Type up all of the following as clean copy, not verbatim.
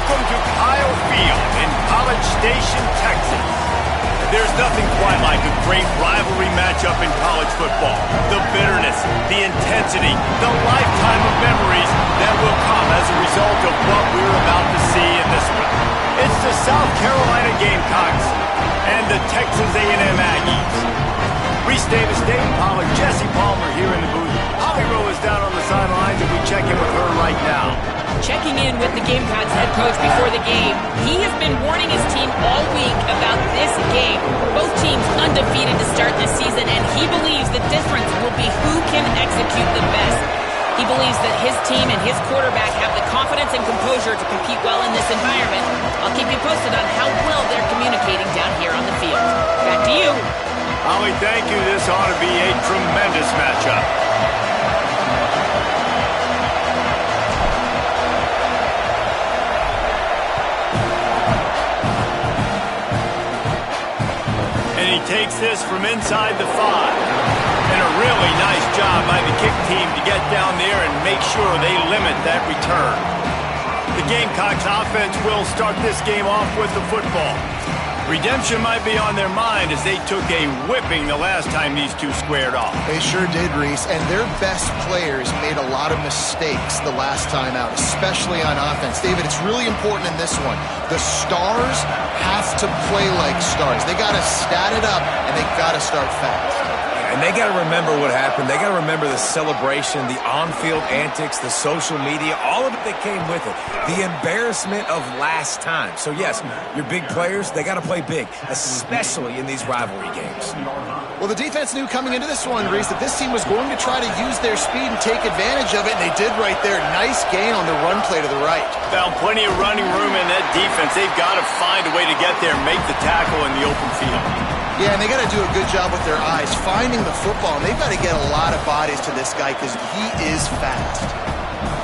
Welcome to Kyle Field in College Station, Texas. There's nothing quite like a great rivalry matchup in college football. The bitterness, the intensity, the lifetime of memories that will come as a result of what we're about to see in this one. It's the South Carolina Gamecocks and the Texas A&M Aggies. Reese Davis, Dave Pollard, Jesse Palmer here in the booth. Holly Rowe is down on the sidelines, and we check in with her right now. Checking in with the Gamecocks head coach before the game. He has been warning his team all week about this game. Both teams undefeated to start this season, and he believes the difference will be who can execute the best. He believes that his team and his quarterback have the confidence and composure to compete well in this environment. I'll keep you posted on how well they're communicating down here on the field. Back to you. Holly, thank you. This ought to be a tremendous matchup. He takes this from inside the 5. And a really nice job by the kick team to get down there and make sure they limit that return. The Gamecocks offense will start this game off with the football. Redemption might be on their mind as they took a whipping the last time these two squared off. They sure did, Reese, and their best players made a lot of mistakes the last time out, especially on offense. David, it's really important in this one. The stars have to play like stars. They got to stat it up, and they got to start fast. And they got to remember what happened. They got to remember the celebration, the on-field antics, the social media, all of it that came with it. The embarrassment of last time. So, yes, your big players, they got to play big, especially in these rivalry games. Well, the defense knew coming into this one, Reese, that this team was going to try to use their speed and take advantage of it, and they did right there. Nice gain on the run play to the right. Found plenty of running room in that defense. They've got to find a way to get there and make the tackle in the open field. Yeah, and they got to do a good job with their eyes, finding the football, and they've got to get a lot of bodies to this guy because he is fast.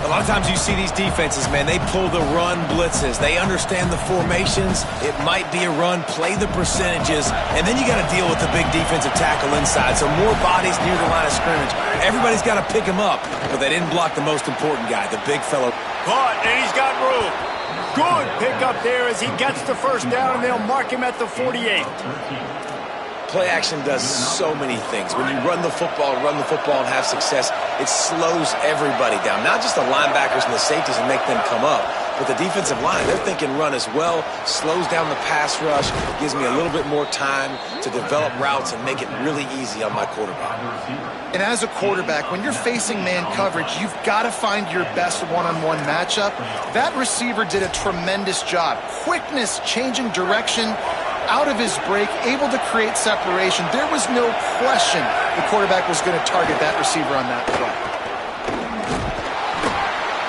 A lot of times you see these defenses, man, they pull the run blitzes. They understand the formations. It might be a run, play the percentages, and then you got to deal with the big defensive tackle inside. So more bodies near the line of scrimmage. Everybody's got to pick him up, but they didn't block the most important guy, the big fellow. Caught, and he's got room. Good pick up there as he gets the first down, and they'll mark him at the 48. Play action does so many things. When you run the football and have success, it slows everybody down. Not just the linebackers and the safeties and make them come up, but the defensive line, they're thinking run as well, slows down the pass rush, gives me a little bit more time to develop routes and make it really easy on my quarterback. And as a quarterback, when you're facing man coverage, you've got to find your best one-on-one matchup. That receiver did a tremendous job. Quickness, changing direction, out of his break, able to create separation. There was no question the quarterback was going to target that receiver on that play.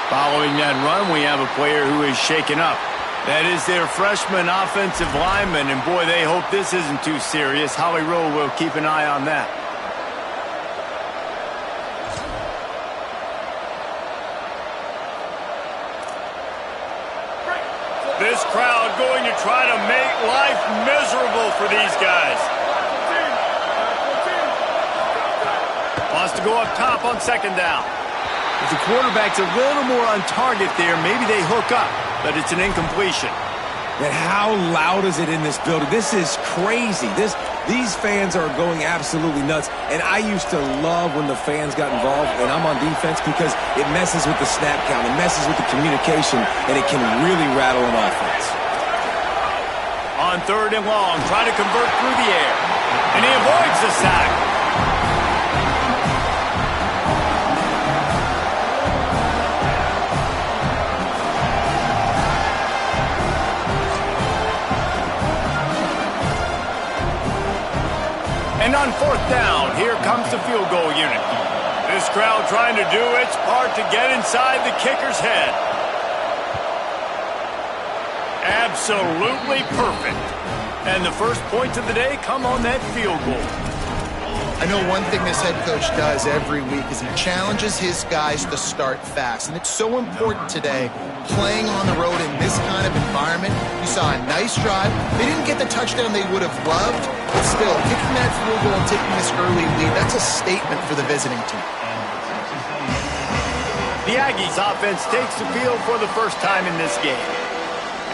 Following that run, we have a player who is shaken up. That is their freshman offensive lineman, and boy, they hope this isn't too serious. Holly Rowe will keep an eye on that. This crowd going to try to make life miserable for these guys. Wants to go up top on second down. If the quarterback's a little more on target there, maybe they hook up, but it's an incompletion. And how loud is it in this building? This is crazy. These fans are going absolutely nuts. And I used to love when the fans got involved, and I'm on defense, because it messes with the snap count, it messes with the communication, and it can really rattle an offense. On third and long, trying to convert through the air. And he avoids the sack. And on fourth down, here comes the field goal unit. This crowd trying to do its part to get inside the kicker's head. Absolutely perfect. And the first points of the day come on that field goal. I know one thing this head coach does every week is he challenges his guys to start fast. And it's so important today, playing on the road in this kind of environment. You saw a nice drive. They didn't get the touchdown they would have loved, but still, kicking that field goal and taking this early lead, that's a statement for the visiting team. The Aggies offense takes the field for the first time in this game.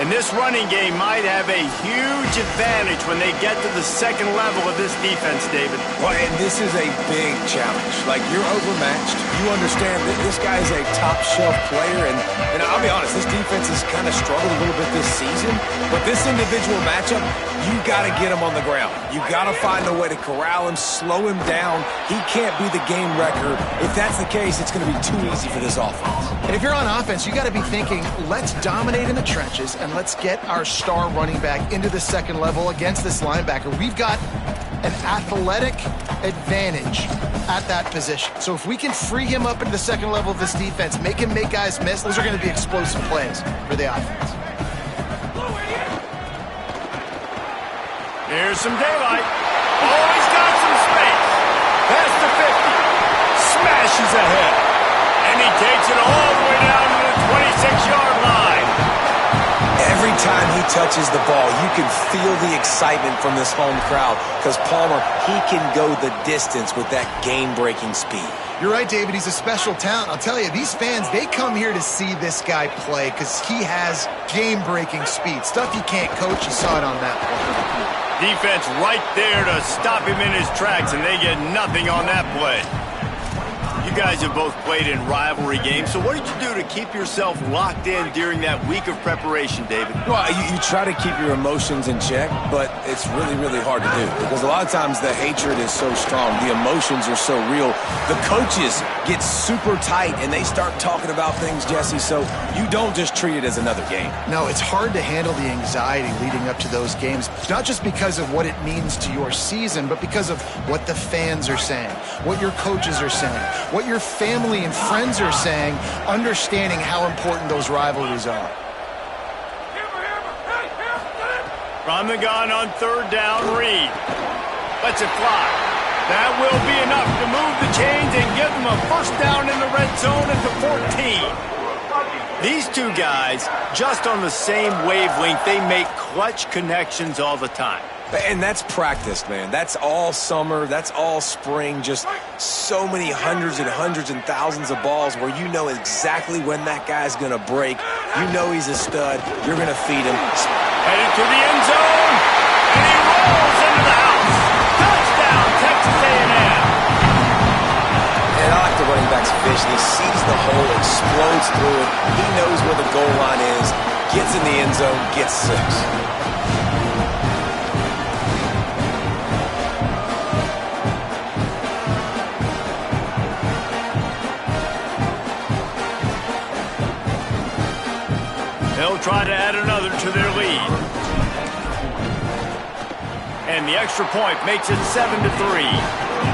And this running game might have a huge advantage when they get to the second level of this defense, David. Well, and this is a big challenge. Like, you're overmatched. You understand that this guy is a top-shelf player. And I'll be honest, this defense has kind of struggled a little bit this season. But this individual matchup, you got to get him on the ground. You got to find a way to corral him, slow him down. He can't be the game wrecker. If that's the case, it's going to be too easy for this offense. And if you're on offense, you got to be thinking, let's dominate in the trenches and let's get our star running back into the second level against this linebacker. We've got an athletic advantage at that position. So if we can free him up into the second level of this defense, make him make guys miss, those are going to be explosive plays for the offense. Here's some daylight. Oh, he's got some space. Past the 50. Smashes ahead. And he takes it all the way down to the 26-yard line. Every time he touches the ball, you can feel the excitement from this home crowd because Palmer, he can go the distance with that game-breaking speed. You're right, David. He's a special talent. I'll tell you, these fans, they come here to see this guy play because he has game-breaking speed. Stuff you can't coach. You saw it on that play. Defense right there to stop him in his tracks, and they get nothing on that play. You guys have both played in rivalry games, so what did you do to keep yourself locked in during that week of preparation, David? Well, you try to keep your emotions in check, but it's really, really hard to do because a lot of times the hatred is so strong, the emotions are so real. The coaches get super tight, and they start talking about things, Jesse, so you don't just treat it as another game. No, it's hard to handle the anxiety leading up to those games, not just because of what it means to your season, but because of what the fans are saying, what your coaches are saying, what your family and friends are saying, understanding how important those rivalries are. From the gun on third down, Reed lets it fly. That will be enough to move the chains and give them a first down in the red zone at the 14. These two guys, just on the same wavelength, they make clutch connections all the time. And that's practice, man. That's all summer. That's all spring. Just so many hundreds and thousands of balls where you know exactly when that guy's going to break. You know he's a stud. You're going to feed him. Headed to the end zone. And he rolls into the house. Touchdown, Texas A&M. And I like the running back's vision. He sees the hole, explodes through it. He knows where the goal line is. Gets in the end zone, gets 6. They'll try to add another to their lead. And the extra point makes it 7-3.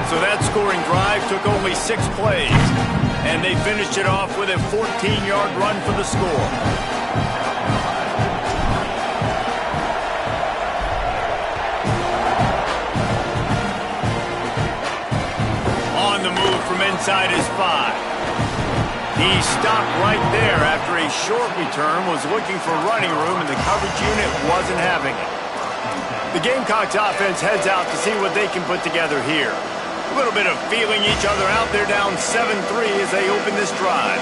So that scoring drive took only 6 plays. And they finished it off with a 14-yard run for the score. On the move from inside his 5. He stopped right there after a short return, was looking for running room, and the coverage unit wasn't having it. The Gamecocks offense heads out to see what they can put together here. A little bit of feeling each other out there down 7-3 as they open this drive.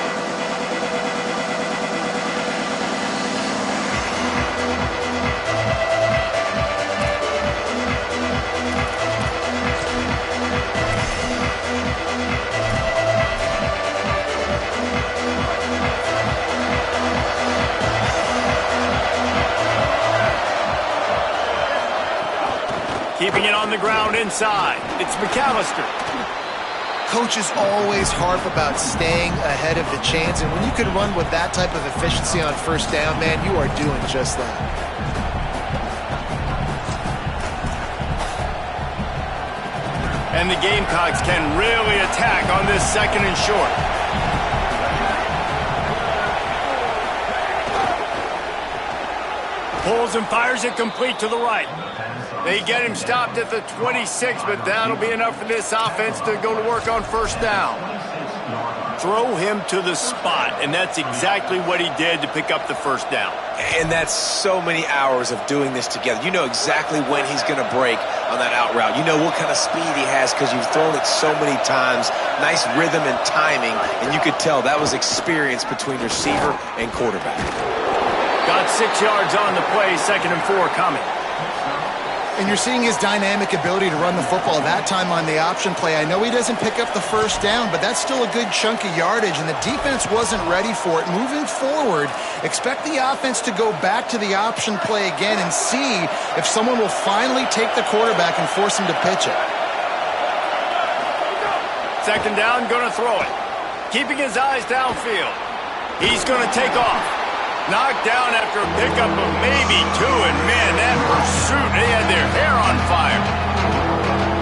Keeping it on the ground inside. It's McAllister. Coaches always harp about staying ahead of the chains, and when you can run with that type of efficiency on first down, man, you are doing just that. And the Gamecocks can really attack on this second and short. Pulls and fires it complete to the right. They get him stopped at the 26, but that'll be enough for this offense to go to work on first down. Throw him to the spot, and that's exactly what he did to pick up the first down. And that's so many hours of doing this together. You know exactly when he's going to break on that out route. You know what kind of speed he has because you've thrown it so many times. Nice rhythm and timing, and you could tell that was experience between receiver and quarterback. Got 6 yards on the play, 2nd and 4 coming. And you're seeing his dynamic ability to run the football, that time on the option play. I know he doesn't pick up the first down, but that's still a good chunk of yardage, and the defense wasn't ready for it. Moving forward, expect the offense to go back to the option play again and see if someone will finally take the quarterback and force him to pitch it. 2nd down, going to throw it. Keeping his eyes downfield. He's going to take off. Knocked down after a pickup of maybe 2, and man, that pursuit, they had their hair on fire.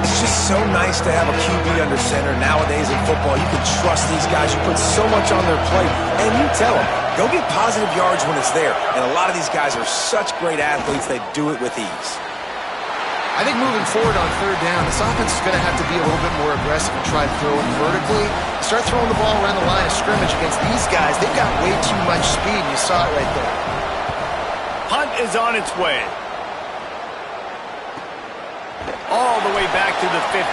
It's just so nice to have a QB under center. Nowadays in football, you can trust these guys. You put so much on their plate, and you tell them, go get positive yards when it's there. And a lot of these guys are such great athletes, they do it with ease. I think moving forward on 3rd down, this offense is going to have to be a little bit more aggressive and try to throw it vertically. Start throwing the ball around the line of scrimmage against these guys. They've got way too much speed, and you saw it right there. Punt is on its way. All the way back to the 15.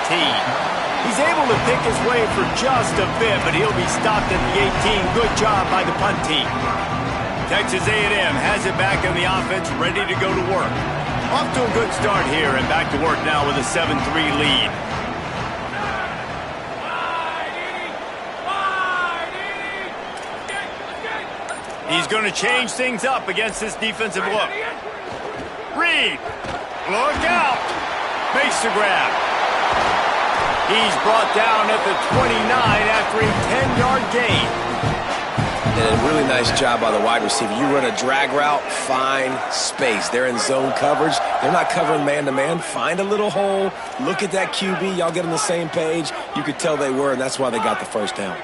He's able to pick his way for just a bit, but he'll be stopped at the 18. Good job by the punt team. Texas A&M has it back in the offense, ready to go to work. Off to a good start here, and back to work now with a 7-3 lead. He's going to change things up against this defensive look. Reed, look out. Makes the grab. He's brought down at the 29 after a 10-yard gain. And a really nice job by the wide receiver. You run a drag route, find space. They're in zone coverage. They're not covering man-to-man. Find a little hole. Look at that QB. Y'all get on the same page. You could tell they were, and that's why they got the first down.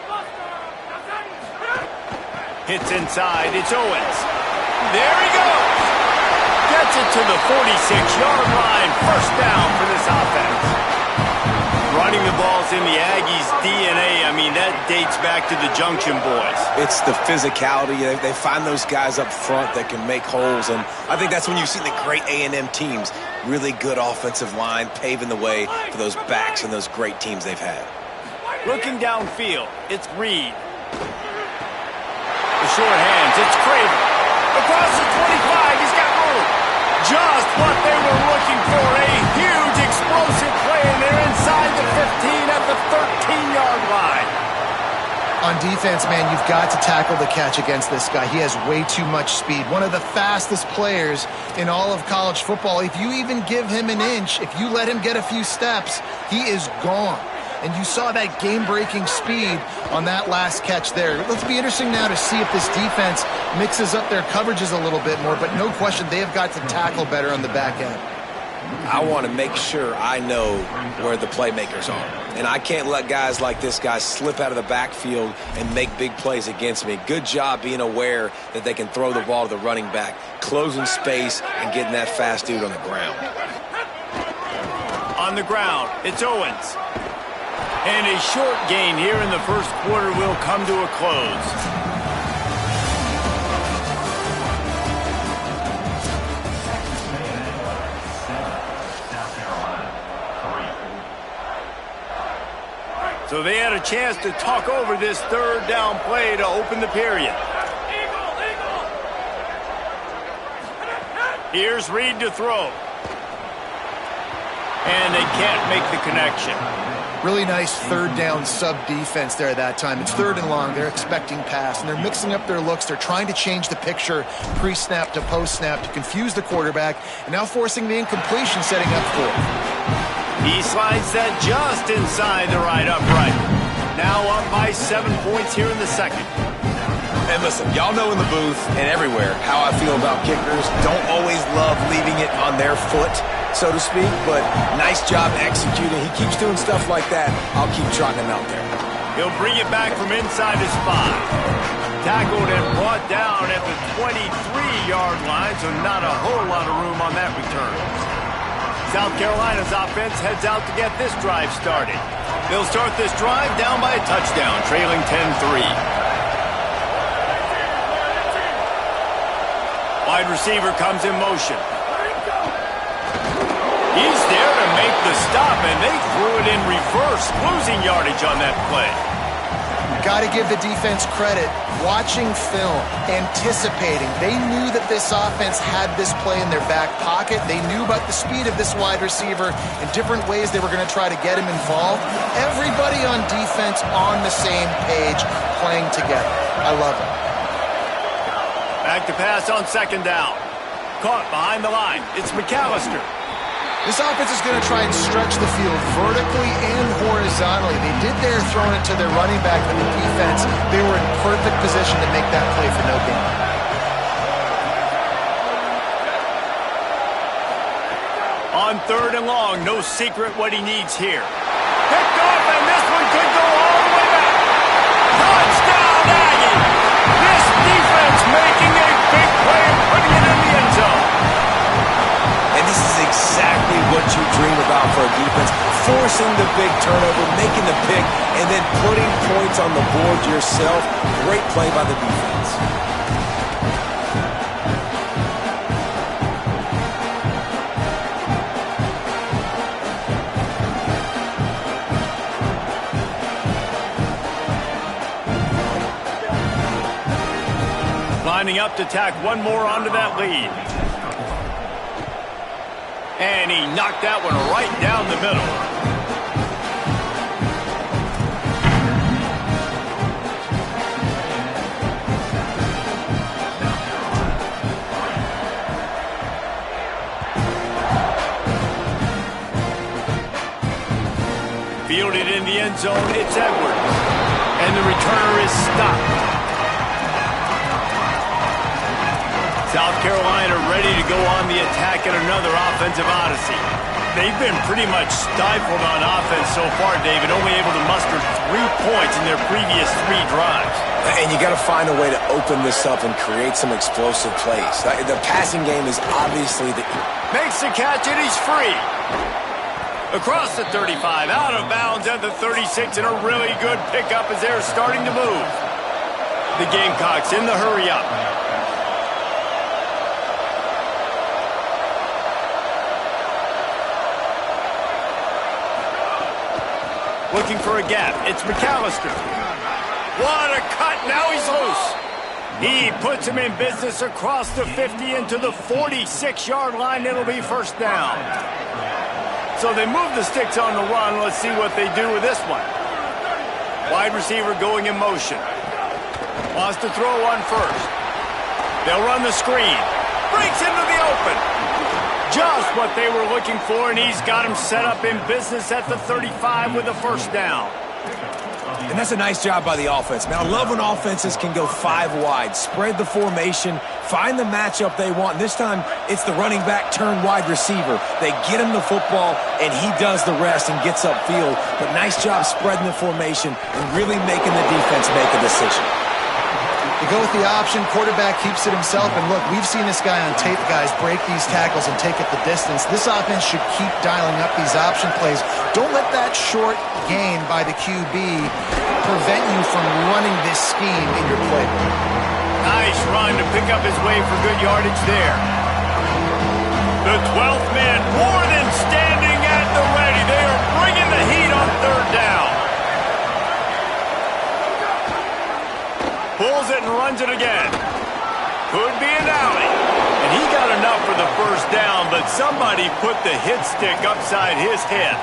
Hits inside. It's Owens. There he goes. Gets it to the 46-yard line. First down for this offense. Running the ball's in the Aggies' DNA. I mean, that dates back to the Junction Boys. It's the physicality. They find those guys up front that can make holes, and I think that's when you see the great A&M teams. Really good offensive line, paving the way for those backs and those great teams they've had. Looking downfield, it's Reed. The short hands, it's Craven. Across the 25, he's got room. Just what they were looking for, a huge explosive play, and they're inside the 15 at the 13-yard line. On defense, man, you've got to tackle the catch against this guy. He has way too much speed. One of the fastest players in all of college football. If you even give him an inch, if you let him get a few steps, he is gone. And you saw that game-breaking speed on that last catch there. Let's be interesting now to see if this defense mixes up their coverages a little bit more, but no question they have got to tackle better on the back end. I want to make sure I know where the playmakers are. And I can't let guys like this guy slip out of the backfield and make big plays against me. Good job being aware that they can throw the ball to the running back, closing space and getting that fast dude on the ground. On the ground, it's Owens. And a short gain here in the first quarter will come to a close. So they had a chance to talk over this 3rd down play to open the period. Here's Reed to throw. And they can't make the connection. Really nice 3rd down sub-defense there that time. It's 3rd and long. They're expecting pass, and they're mixing up their looks. They're trying to change the picture pre-snap to post-snap to confuse the quarterback, and now forcing the incompletion, setting up 4th. He slides that just inside the right upright. Now up by 7 points here in the 2nd. And listen, y'all know in the booth and everywhere how I feel about kickers. Don't always love leaving it on their foot, so to speak, but nice job executing. He keeps doing stuff like that. I'll keep trotting him out there. He'll bring it back from inside his 5. Tackled and brought down at the 23-yard line, so not a whole lot of room on that return. South Carolina's offense heads out to get this drive started. They'll start this drive down by a touchdown, trailing 10-3. Wide receiver comes in motion. He's there to make the stop, and they threw it in reverse, losing yardage on that play. Got to give the defense credit. Watching film, anticipating. They knew that this offense had this play in their back pocket. They knew about the speed of this wide receiver and different ways they were going to try to get him involved. Everybody on defense on the same page, playing together. I love it. Back to pass on second down. Caught behind the line. It's McAllister. This offense is going to try and stretch the field vertically and horizontally. They did their throwing it to their running back, but the defense, they were in perfect position to make that play for no gain. On third and long, no secret what he needs here. Picked off, and this one could go all the way back. Touchdown, Aggie! This defense making a big play and putting it in the end zone. And this is exactly what you dream about for a defense. Forcing the big turnover, making the pick, and then putting points on the board yourself. Great play by the defense. Lining up to tack one more onto that lead. And he knocked that one right down the middle. Fielded in the end zone, it's Edwards. And the returner is stopped. South Carolina ready to go on the attack in another offensive odyssey. They've been pretty much stifled on offense so far, David, only able to muster 3 points in their previous 3 drives. And you got to find a way to open this up and create some explosive plays. The passing game is obviously the... Makes the catch and he's free. Across the 35, out of bounds at the 36, and a really good pickup as they're starting to move. The Gamecocks in the hurry-up. Looking for a gap. It's McAllister. What a cut. Now he's loose. He puts him in business across the 50 into the 46-yard line. It'll be first down. So they move the sticks on the run. Let's see what they do with this one. Wide receiver going in motion. Wants to throw one first. They'll run the screen. Breaks into the open. Just what they were looking for, and he's got him set up in business at the 35 with a first down. And that's a nice job by the offense. Man, I love when offenses can go 5 wide, spread the formation, find the matchup they want. This time, it's the running back turned wide receiver. They get him the football, and he does the rest and gets upfield. But nice job spreading the formation and really making the defense make a decision. They go with the option, quarterback keeps it himself, and look, we've seen this guy on tape, guys, break these tackles and take it the distance. This offense should keep dialing up these option plays. Don't let that short gain by the QB prevent you from running this scheme in your play. Nice run to pick up his way for good yardage there. The 12th man more than standing at the ready. They are bringing the heat on third down. Pulls it and runs it again. Could be an alley. And he got enough for the first down, but somebody put the hit stick upside his head.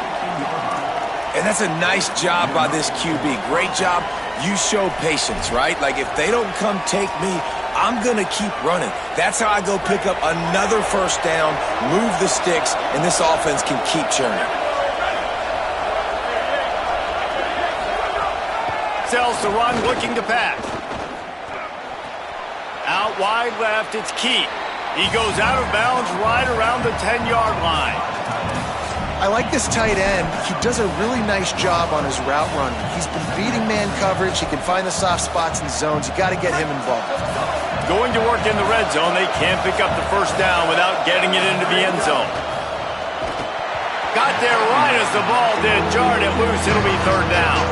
And that's a nice job by this QB. Great job. You show patience, right? Like, if they don't come take me, I'm going to keep running. That's how I go pick up another first down, move the sticks, and this offense can keep churning. Sells the run, looking to pass. Out wide left, it's Keith. He goes out of bounds right around the 10-yard line. I like this tight end. He does a really nice job on his route running. He's been beating man coverage. He can find the soft spots in zones. You got to get him involved. Going to work in the red zone. They can't pick up the first down without getting it into the end zone. Got there right as the ball did. Jarred it loose. It'll be third down.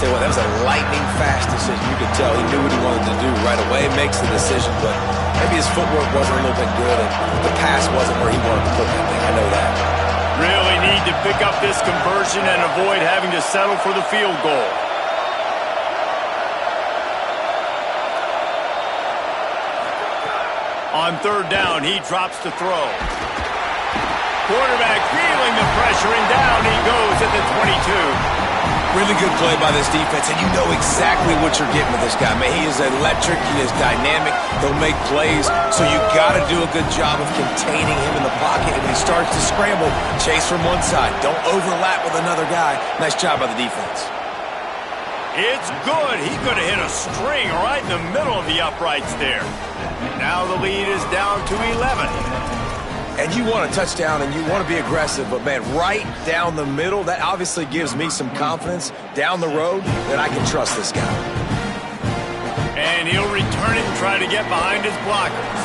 Tell you what, that was a lightning-fast decision. You could tell he knew what he wanted to do right away. Makes the decision, but maybe his footwork wasn't a little bit good, and the pass wasn't where he wanted to put that thing. I know that. Really need to pick up this conversion and avoid having to settle for the field goal. On third down, he drops to throw. Quarterback feeling the pressure, and down he goes at the 22. Really good play by this defense, and you know exactly what you're getting with this guy. Man, he is electric. He is dynamic. He'll make plays, so you got to do a good job of containing him in the pocket. And when he starts to scramble, chase from one side. Don't overlap with another guy. Nice job by the defense. It's good. He could have hit a string right in the middle of the uprights there. Now the lead is down to 11. And you want a touchdown and you want to be aggressive, but man, right down the middle, that obviously gives me some confidence down the road that I can trust this guy. And he'll return it and try to get behind his blockers.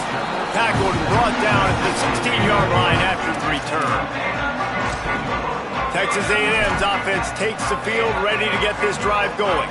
Tackled and brought down at the 16-yard line after the return. Texas A&M's offense takes the field, ready to get this drive going.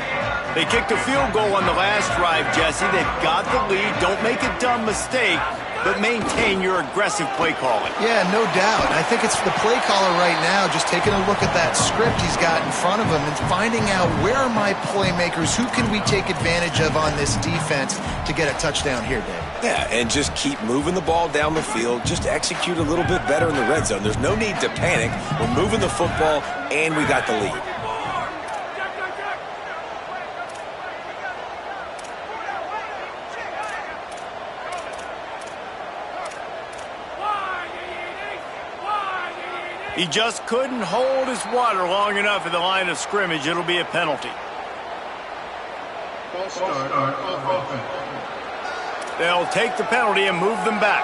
They kicked a field goal on the last drive, Jesse. They've got the lead. Don't make a dumb mistake, but maintain your aggressive play calling. Yeah, no doubt. I think it's the play caller right now just taking a look at that script he's got in front of him and finding out where are my playmakers, who can we take advantage of on this defense to get a touchdown here, Dave. Yeah, and just keep moving the ball down the field. Just execute a little bit better in the red zone. There's no need to panic. We're moving the football, and we got the lead. He just couldn't hold his water long enough at the line of scrimmage. It'll be a penalty. False start on offense. They'll take the penalty and move them back.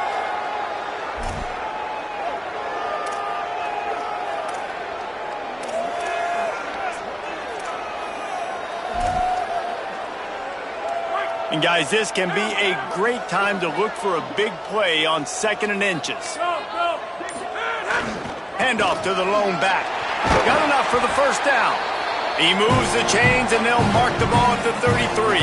And guys, this can be a great time to look for a big play on 2nd and inches. Handoff to the lone back. Got enough for the first down. He moves the chains, and they'll mark the ball at the 33.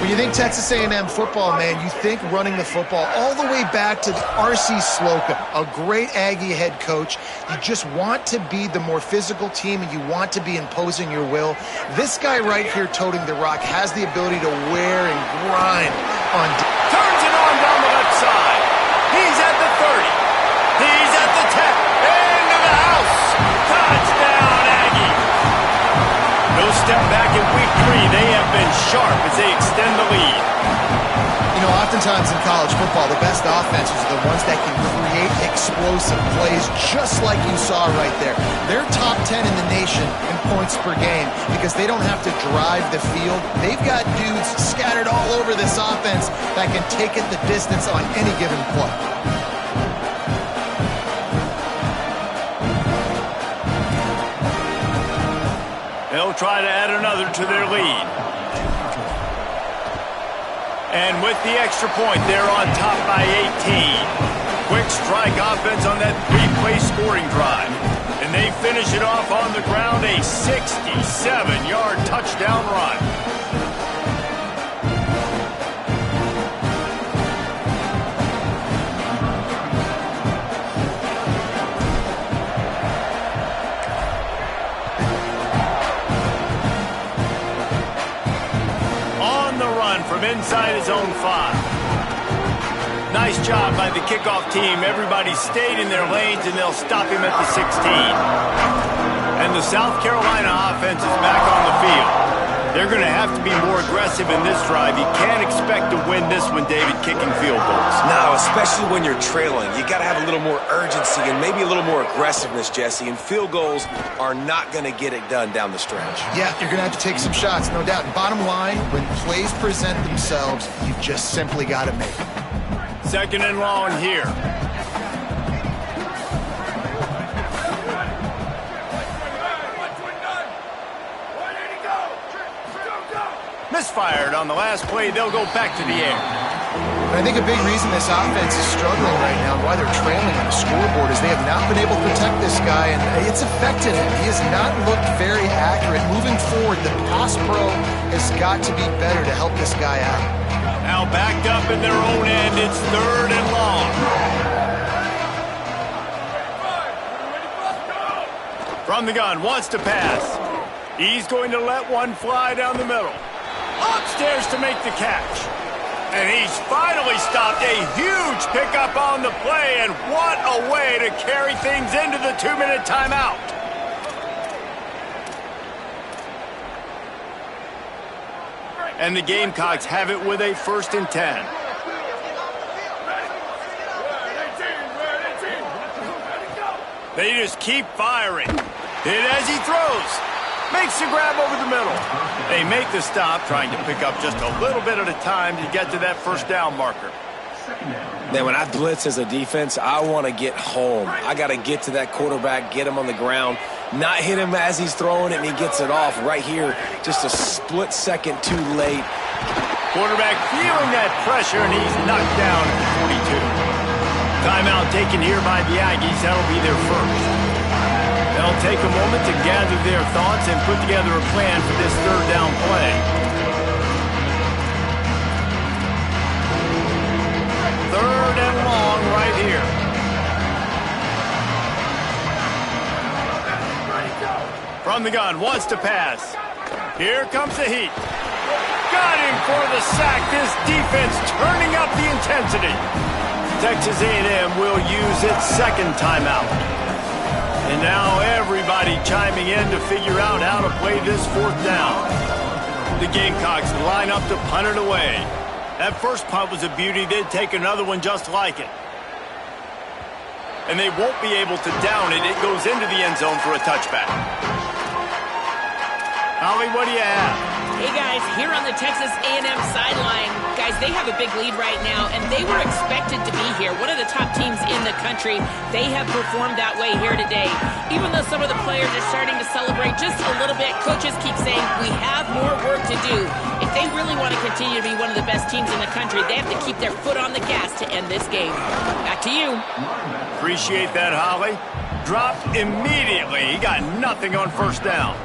When you think Texas A&M football, man, you think running the football all the way back to R.C. Slocum, a great Aggie head coach. You just want to be the more physical team, and you want to be imposing your will. This guy right here toting the rock has the ability to wear and grind on. Turns it on down the left side. He's at the 30. He's at the 10. Into the house. Touchdown, Aggie. No step back in week 3. They have been sharp as they extend the lead. You know, oftentimes in college football, the best offenses are the ones that can create explosive plays just like you saw right there. They're top 10 in the nation in points per game because they don't have to drive the field. They've got dudes scattered all over this offense that can take it the distance on any given play. They'll try to add another to their lead. And with the extra point, they're on top by 18. Quick strike offense on that 3-play scoring drive. And they finish it off on the ground, a 67-yard touchdown run. From inside his own 5. Nice job by the kickoff team. Everybody stayed in their lanes, and they'll stop him at the 16. And the South Carolina offense is back on the field. They're going to have to be more aggressive in this drive. You can't expect to win this one, David, kicking field goals. No, especially when you're trailing. You got to have a little more urgency and maybe a little more aggressiveness, Jesse. And field goals are not going to get it done down the stretch. Yeah, you're going to have to take some shots, no doubt. And bottom line, when plays present themselves, you just simply got to make them. 2nd and long here. Misfired on the last play. They'll go back to the air. And I think a big reason this offense is struggling right now, why they're trailing on the scoreboard, is they have not been able to protect this guy, and it's affected him. He has not looked very accurate. Moving forward, the pass pro has got to be better to help this guy out. Now backed up in their own end. It's 3rd and long. From the gun, wants to pass. He's going to let one fly down the middle. Upstairs to make the catch. And he's finally stopped. A huge pickup on the play, and what a way to carry things into the 2-minute timeout. And the Gamecocks have it with a 1st and 10. They just keep firing. Hit as he throws. Makes the grab over the middle. They make the stop, trying to pick up just a little bit at a time to get to that 1st down marker. Man, when I blitz as a defense, I want to get home. I got to get to that quarterback, get him on the ground, not hit him as he's throwing it, and he gets it off right here. Just a split second too late. Quarterback feeling that pressure, and he's knocked down at the 42. Timeout taken here by the Aggies. That'll be their 1st. They'll take a moment to gather their thoughts and put together a plan for this 3rd down play. 3rd and long right here. From the gun, wants to pass. Here comes the heat. Got him for the sack. This defense turning up the intensity. Texas A&M will use its 2nd timeout. And now everybody chiming in to figure out how to play this 4th down. The Gamecocks line up to punt it away. That first punt was a beauty. They'd take another one just like it. And they won't be able to down it. It goes into the end zone for a touchback. Holly, what do you have? Hey, guys, here on the Texas A&M sideline, guys, they have a big lead right now, and they were expected to be here. One of the top teams in the country. They have performed that way here today. Even though some of the players are starting to celebrate just a little bit, coaches keep saying, we have more work to do. If they really want to continue to be one of the best teams in the country, they have to keep their foot on the gas to end this game. Back to you. Appreciate that, Holly. Dropped immediately. He got nothing on 1st down.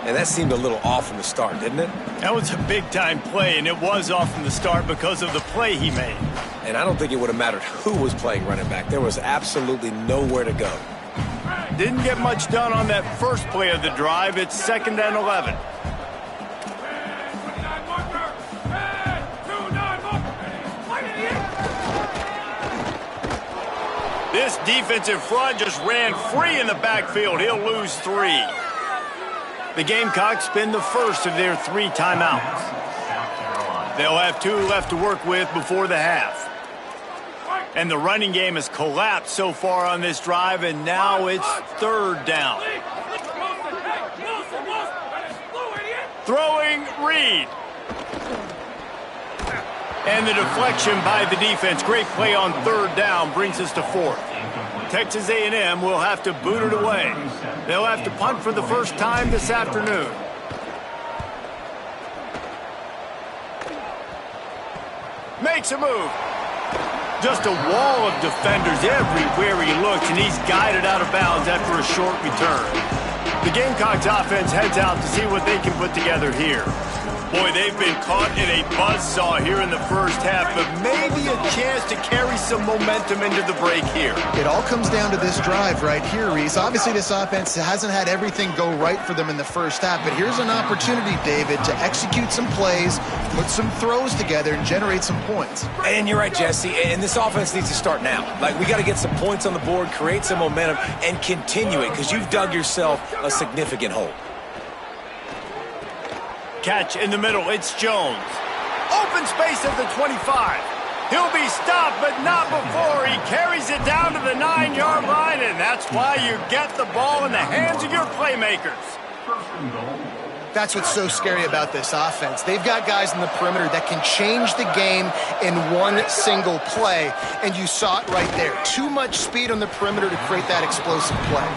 And that seemed a little off from the start, didn't it? That was a big-time play, and it was off from the start because of the play he made. And I don't think it would have mattered who was playing running back. There was absolutely nowhere to go. Didn't get much done on that first play of the drive. It's 2nd and 11. This defensive front just ran free in the backfield. He'll lose 3. The Gamecocks spend the 1st of their 3 timeouts. They'll have 2 left to work with before the half. And the running game has collapsed so far on this drive, and now it's 3rd down. Throwing Reed. And the deflection by the defense. Great play on 3rd down brings us to 4th. Texas A&M will have to boot it away. They'll have to punt for the 1st time this afternoon. Makes a move. Just a wall of defenders everywhere he looks, and he's guided out of bounds after a short return. The Gamecocks offense heads out to see what they can put together here. Boy, they've been caught in a buzzsaw here in the 1st half, but maybe a chance to carry some momentum into the break here. It all comes down to this drive right here, Reese. Obviously, this offense hasn't had everything go right for them in the 1st half, but here's an opportunity, David, to execute some plays, put some throws together, and generate some points. And you're right, Jesse, and this offense needs to start now. Like, we got to get some points on the board, create some momentum, and continue it, because you've dug yourself a significant hole. Catch in the middle, it's Jones. Open space at the 25. He'll be stopped, but not before. He carries it down to the 9-yard line, and that's why you get the ball in the hands of your playmakers. That's what's so scary about this offense. They've got guys in the perimeter that can change the game in one single play, and you saw it right there. Too much speed on the perimeter to create that explosive play.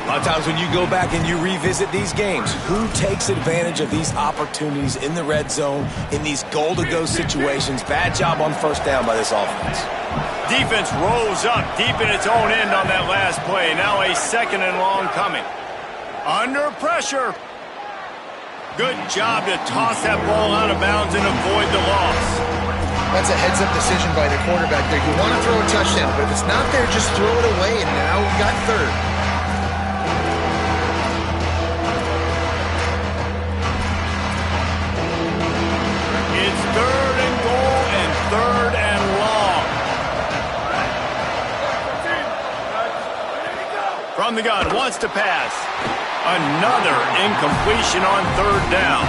A lot of times when you go back and you revisit these games, who takes advantage of these opportunities in the red zone, in these goal-to-go situations? Bad job on 1st down by this offense. Defense rolls up deep in its own end on that last play. Now a 2nd and long coming. Under pressure. Good job to toss that ball out of bounds and avoid the loss. That's a heads-up decision by the quarterback there. You want to throw a touchdown, but if it's not there, just throw it away, and now we got 3rd. It's 3rd and From the gun, wants to pass. Another incompletion on third down.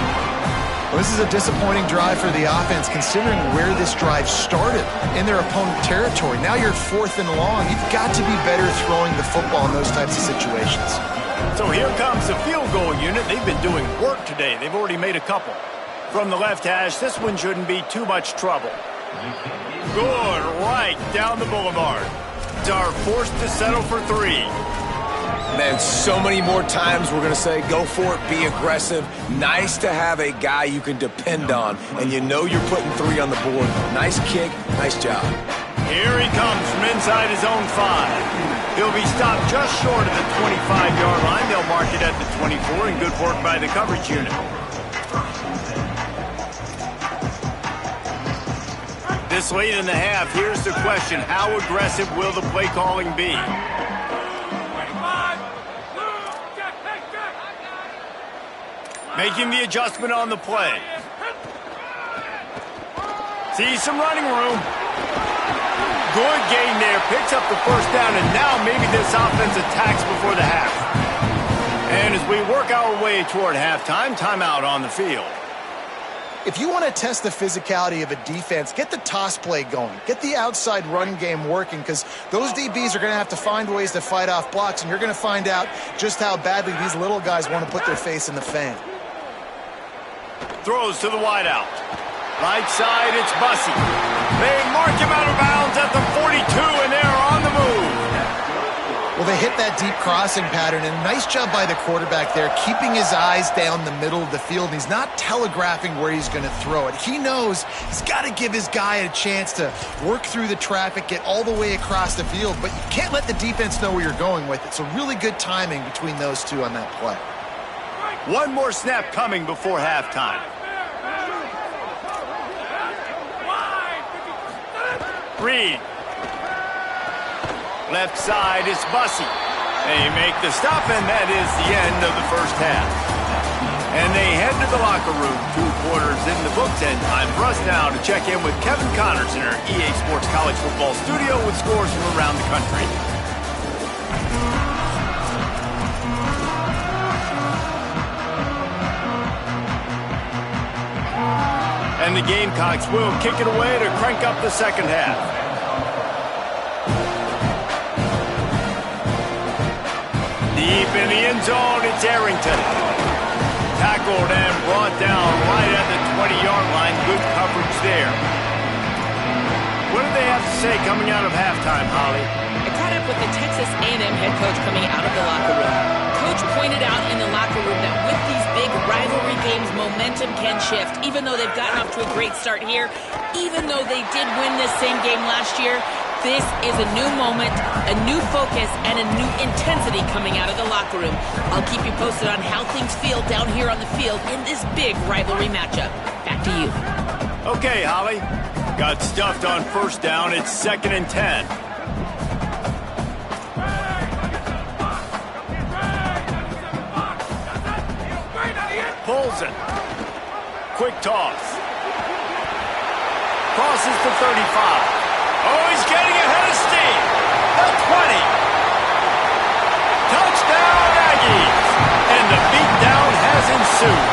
Well, this is a disappointing drive for the offense, considering where this drive started in their opponent territory. Now you're 4th and long. You've got to be better throwing the football in those types of situations. So here comes the field goal unit. They've been doing work today. They've already made a couple. From the left hash, this one shouldn't be too much trouble. Good, right down the boulevard. Are forced to settle for 3. Man, so many more times we're going to say, go for it, be aggressive. Nice to have a guy you can depend on, and you know you're putting 3 on the board. Nice kick, nice job. Here he comes from inside his own 5. He'll be stopped just short of the 25-yard line. They'll mark it at the 24, and good work by the coverage unit. This late in the half, here's the question. How aggressive will the play calling be? Making the adjustment on the play. See some running room. Good gain there. Picks up the first down, and now maybe this offense attacks before the half. And as we work our way toward halftime, timeout on the field. If you want to test the physicality of a defense, get the toss play going. Get the outside run game working, because those DBs are going to have to find ways to fight off blocks, and you're going to find out just how badly these little guys want to put their face in the fan. Throws to the wideout. Right side, it's Bussey. They mark him out of bounds at the 42, and they're on the move. Well, they hit that deep crossing pattern, and nice job by the quarterback there, keeping his eyes down the middle of the field. He's not telegraphing where he's going to throw it. He knows he's got to give his guy a chance to work through the traffic, get all the way across the field, but you can't let the defense know where you're going with it. So really good timing between those two on that play. One more snap coming before halftime. Reed. Left side is Bussey. They make the stop, and that is the end of the first half. And they head to the locker room. 2 quarters in the books, and time for us now to check in with Kevin Connors in our EA Sports College Football studio with scores from around the country. And the Gamecocks will kick it away to crank up the second half. Deep in the end zone, it's Arrington. Tackled and brought down right at the 20-yard line. Good coverage there. What do they have to say coming out of halftime, Holly? I caught up with the Texas A&M head coach coming out of the locker room. Coach pointed out in the locker room that with these big rivalry games, momentum can shift. Even though they've gotten off to a great start here, even though they did win this same game last year, this is a new moment, a new focus, and a new intensity coming out of the locker room. I'll keep you posted on how things feel down here on the field in this big rivalry matchup. Back to you. Okay, Holly. Got stuffed on first down. It's 2nd and 10. Pulls it. Quick toss. Crosses the 35. Oh, he's getting ahead of steam. The 20. Touchdown, Aggies. And the beatdown has ensued.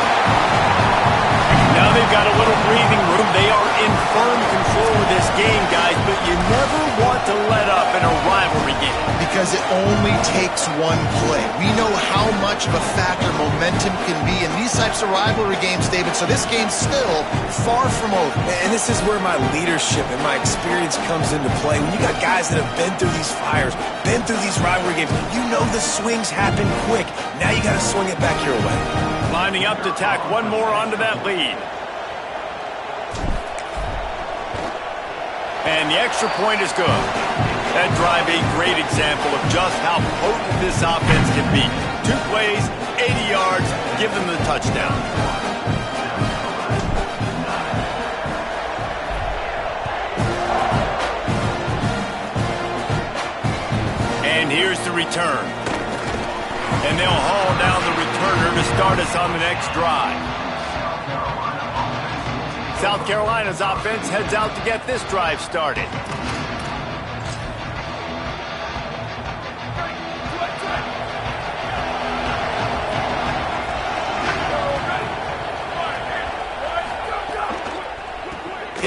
Now they've got a little breathing room. They are in firm control of this game, guys, but you never want to let up in a rivalry game. Because it only takes one play. We know how much of a factor momentum can be in these types of rivalry games, David, so this game's still far from over. And this is where my leadership and my experience comes into play. When you got guys that have been through these fires, been through these rivalry games, you know the swings happen quick. Now you got to swing it back your way. Lining up to tack one more onto that lead. And the extra point is good. That drive a great example of just how potent this offense can be. 2 plays, 80 yards, give them the touchdown. And here's the return. And they'll haul down the returner to start us on the next drive. South Carolina's offense heads out to get this drive started.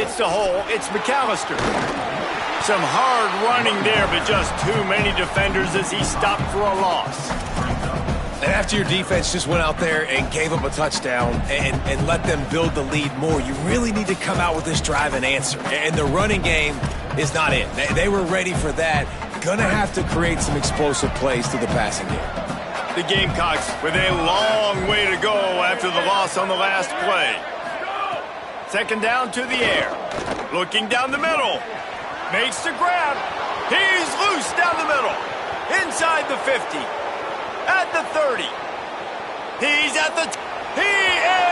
hits the hole. It's McAllister. Some hard running there, but just too many defenders as he stopped for a loss. And after your defense just went out there and gave up a touchdown and let them build the lead more, you really need to come out with this drive and answer. And the running game is not in. They were ready for that. Gonna have to create some explosive plays through the passing game. The Gamecocks with a long way to go after the loss on the last play. Second down to the air. Looking down the middle. Makes the grab. He's loose down the middle. Inside the 50. At the 30. He's at the... He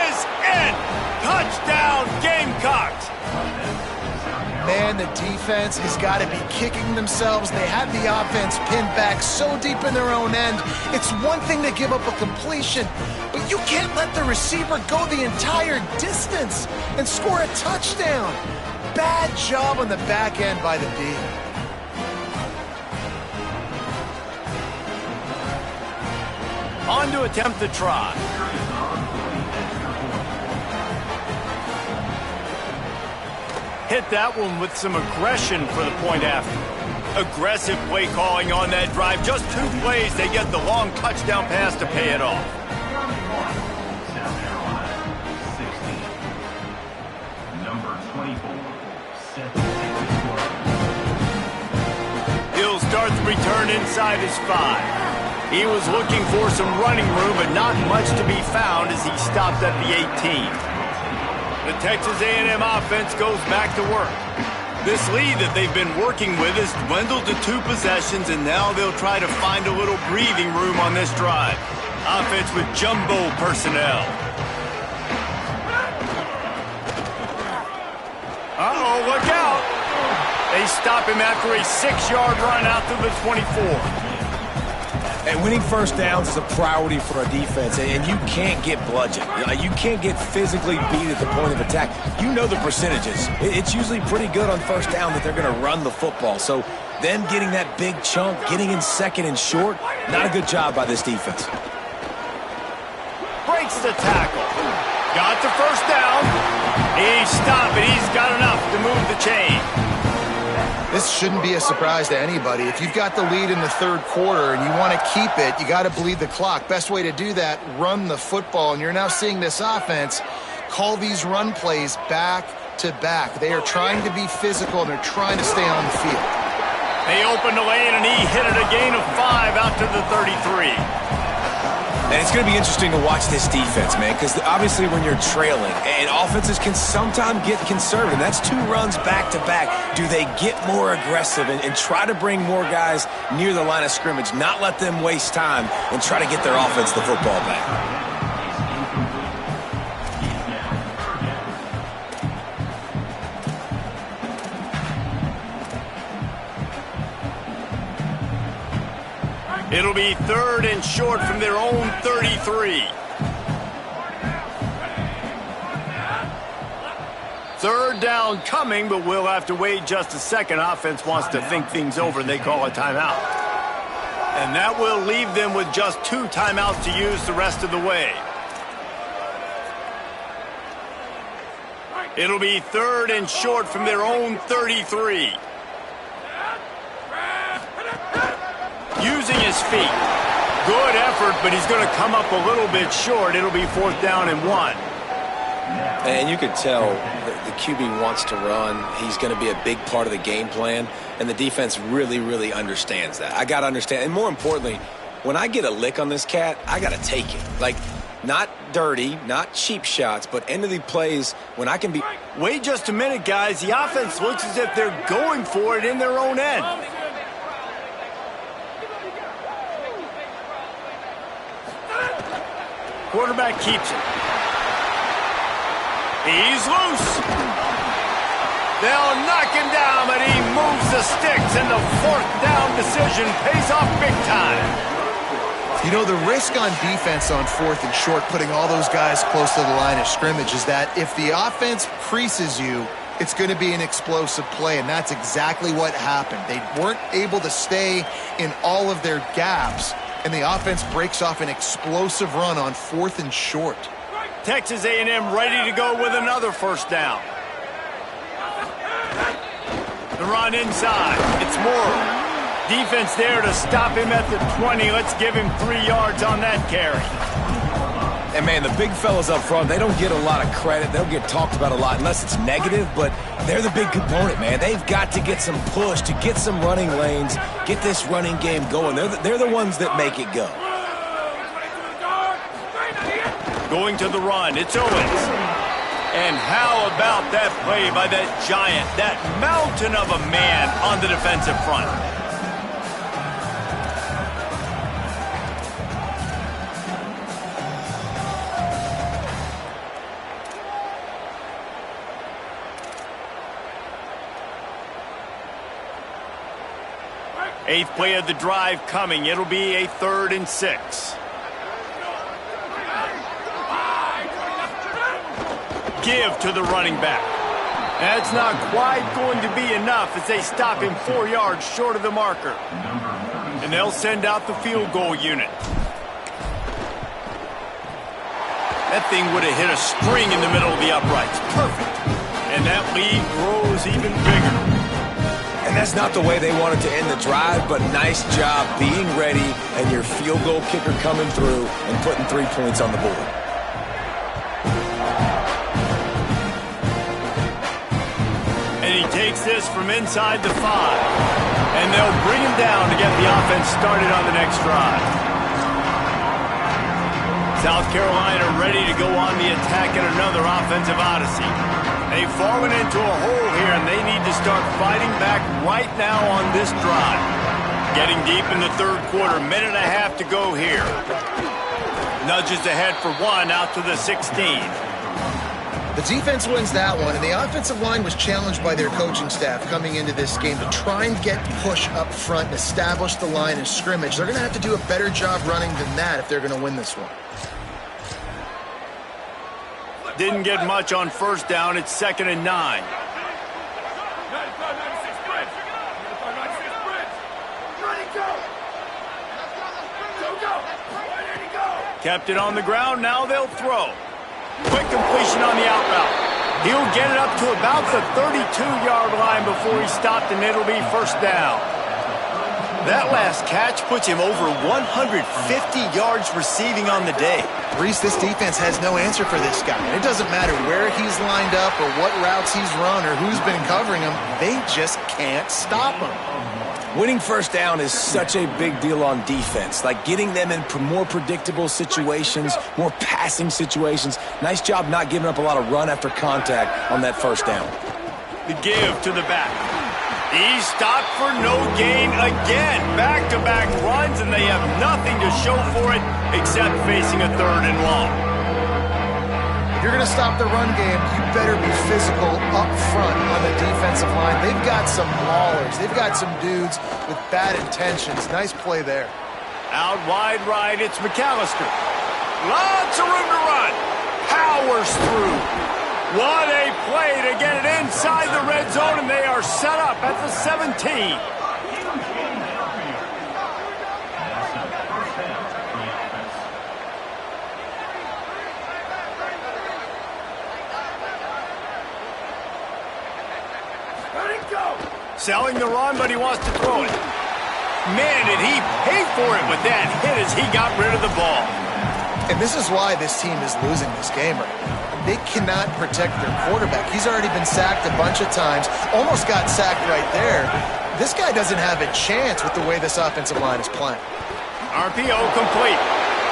is in! Touchdown, Gamecocks! Man, the defense has got to be kicking themselves. They have the offense pinned back so deep in their own end. It's one thing to give up a completion, but you can't let the receiver go the entire distance and score a touchdown. Bad job on the back end by the D. On to attempt the try. Hit that one with some aggression for the point after. Aggressive play calling on that drive. Just 2 plays, they get the long touchdown pass to pay it off. He'll start the return inside his 5. He was looking for some running room, but not much to be found as he stopped at the 18. The Texas A&M offense goes back to work. This lead that they've been working with has dwindled to 2 possessions, and now they'll try to find a little breathing room on this drive. Offense with jumbo personnel. Uh-oh, look out. They stop him after a 6-yard run out to the 24. And winning first downs is a priority for a defense, and you can't get bludgeoned. You can't get physically beat at the point of attack. You know the percentages. It's usually pretty good on first down that they're going to run the football. So then getting that big chunk, getting in second and short, not a good job by this defense. Breaks the tackle. Got the first down. He stopped it. He's got enough to move the chain. This shouldn't be a surprise to anybody. If you've got the lead in the 3rd quarter and you want to keep it, you got to bleed the clock. Best way to do that, run the football. And you're now seeing this offense call these run plays back to back. They are trying to be physical, and they're trying to stay on the field. They opened the lane, and he hit it a gain of 5 out to the 33. And it's going to be interesting to watch this defense, man, because obviously when you're trailing, and offenses can sometimes get conservative. That's 2 runs back-to-back. Do they get more aggressive and try to bring more guys near the line of scrimmage, not let them waste time, and try to get their offense the football back? It'll be 3rd and short from their own 33. 3rd down coming, but we'll have to wait just a second. Offense wants to think things over, and they call a timeout. And that will leave them with just 2 timeouts to use the rest of the way. It'll be 3rd and short from their own 33. Using his feet. Good effort, but he's going to come up a little bit short. It'll be 4th down and 1. And you could tell the QB wants to run. He's going to be a big part of the game plan, and the defense really, really understands that. I got to understand. And more importantly, when I get a lick on this cat, I got to take it. Like, not dirty, not cheap shots, but end of the plays when I can be... Wait just a minute, guys. The offense looks as if they're going for it in their own end. Quarterback keeps it. He's loose. They'll knock him down, but he moves the sticks, and the 4th down decision pays off big time. You know, the risk on defense on 4th and short, putting all those guys close to the line of scrimmage, is that if the offense creases you, it's going to be an explosive play, and that's exactly what happened. They weren't able to stay in all of their gaps, and the offense breaks off an explosive run on 4th and short. Texas A&M ready to go with another 1st down. The run inside. It's Morrow. Defense there to stop him at the 20. Let's give him 3 yards on that carry. And, man, the big fellas up front, they don't get a lot of credit. They don't get talked about a lot unless it's negative, but they're the big component, man. They've got to get some push, to get some running lanes, get this running game going. They're the ones that make it go. Going to the run, it's Owens. And how about that play by that giant, that mountain of a man on the defensive front? Eighth play of the drive coming. It'll be a 3rd and 6. Give to the running back. That's not quite going to be enough as they stop him 4 yards short of the marker. And they'll send out the field goal unit. That thing would have hit a string in the middle of the uprights. Perfect. And that lead grows even bigger. And that's not the way they wanted to end the drive, but nice job being ready and your field goal kicker coming through and putting 3 points on the board. And he takes this from inside the 5. And they'll bring him down to get the offense started on the next drive. South Carolina ready to go on the attack in another offensive odyssey. They've fallen into a hole here, and they need to start fighting back right now on this drive. Getting deep in the 3rd quarter, minute and a half to go here. Nudges ahead for 1 out to the 16. The defense wins that one, and the offensive line was challenged by their coaching staff coming into this game to try and get push up front and establish the line of scrimmage. They're going to have to do a better job running than that if they're going to win this one. Didn't get much on 1st down. It's 2nd and 9. Kept it on the ground. Now they'll throw. Quick completion on the out route. He'll get it up to about the 32-yard line before he stopped, and it'll be 1st down. That last catch puts him over 150 yards receiving on the day. Reese, this defense has no answer for this guy. It doesn't matter where he's lined up or what routes he's run or who's been covering him. They just can't stop him. Winning 1st down is such a big deal on defense, like getting them in more predictable situations, more passing situations. Nice job not giving up a lot of run after contact on that 1st down. The give to the back. He stopped for no gain again. Back-to-back runs, and they have nothing to show for it except facing a 3rd and long. If you're going to stop the run game, you better be physical up front on the defensive line. They've got some maulers. They've got some dudes with bad intentions. Nice play there. Out wide right, it's McAllister. Lots of room to run. Powers through. What a play to get it inside the red zone, and they are set up at the 17. Selling the run, but he wants to throw it. Man, did he pay for it with that hit as he got rid of the ball. And this is why this team is losing this game right now. They cannot protect their quarterback. He's already been sacked a bunch of times, almost got sacked right there. This guy doesn't have a chance with the way this offensive line is playing. RPO complete.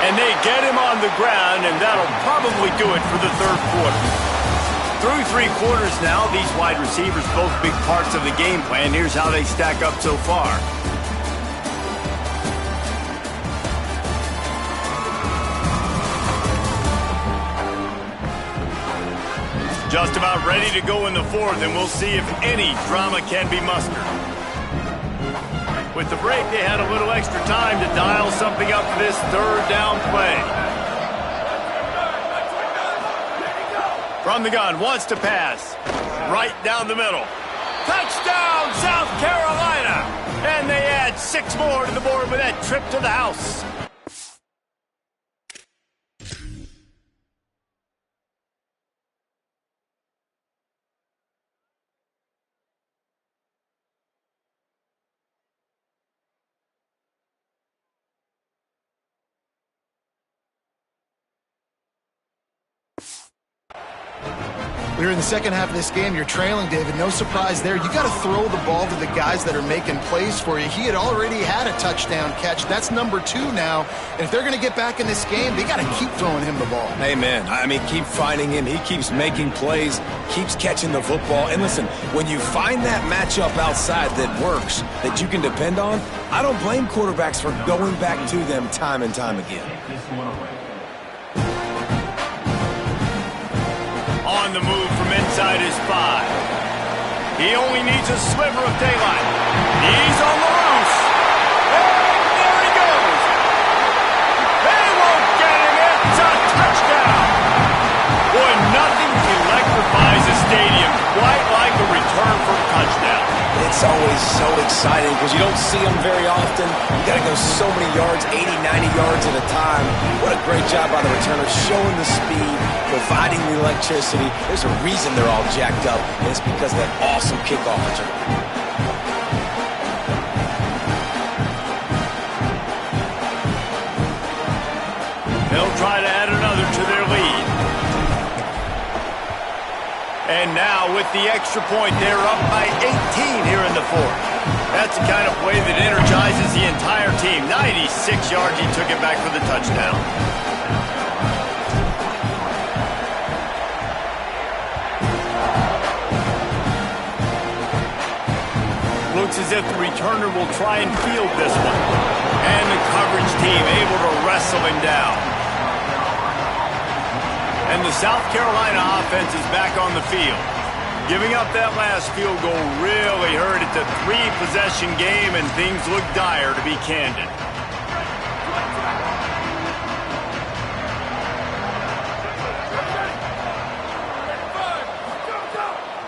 And they get him on the ground, and that'll probably do it for the 3rd quarter. Through 3 quarters now, these wide receivers both big parts of the game plan. Here's how they stack up so far. Just about ready to go in the 4th, and we'll see if any drama can be mustered. With the break, they had a little extra time to dial something up for this 3rd down play. From the gun, wants to pass. Right down the middle. Touchdown, South Carolina! And they add 6 more to the board with that trip to the house. We're in the second half of this game. You're trailing, David. No surprise there. You got to throw the ball to the guys that are making plays for you. He had already had a touchdown catch. That's number 2 now. And if they're going to get back in this game, they got to keep throwing him the ball. Amen. I mean, keep finding him. He keeps making plays, keeps catching the football. And listen, when you find that matchup outside that works, that you can depend on, I don't blame quarterbacks for going back to them time and time again. On the move from inside his 5. He only needs a sliver of daylight. He's on the loose. And there he goes. They won't get him. It's a touchdown. Boy, nothing electrifies a stadium quite like a return for a touchdown. It's always so exciting because you don't see them very often. You got to go so many yards, 80, 90 yards at a time. What a great job by the returner, showing the speed, providing the electricity. There's a reason they're all jacked up, and it's because of that awesome kickoff return. They'll try to add another to their lead. And now with the extra point, they're up by 18 here in the 4th. That's the kind of play that energizes the entire team. 96 yards, he took it back for the touchdown. Looks as if the returner will try and field this one. And the coverage team able to wrestle him down. And the South Carolina offense is back on the field. Giving up that last field goal really hurt. It's a 3-possession game, and things look dire, to be candid.